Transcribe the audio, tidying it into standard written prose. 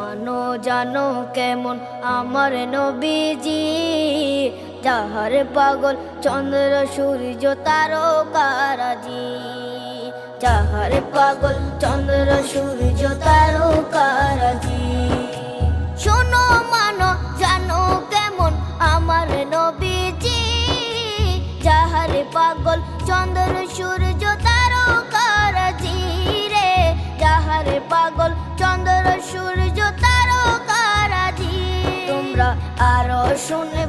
মানো জানো কেমন আমার নবীজি, যাহার পাগল চন্দ্র সূর্য তারকারাজি, যাহার পাগল চন্দ্র সূর্য তারকারাজি। শোনো মানো জানো কেমন আমার নবীজি, যাহার পাগল চন্দ্র সূর্য তারকারাজি রে, যাহার পাগল চন্দ্র সূর্য তারকারাজি। তোমরা আরো শুনে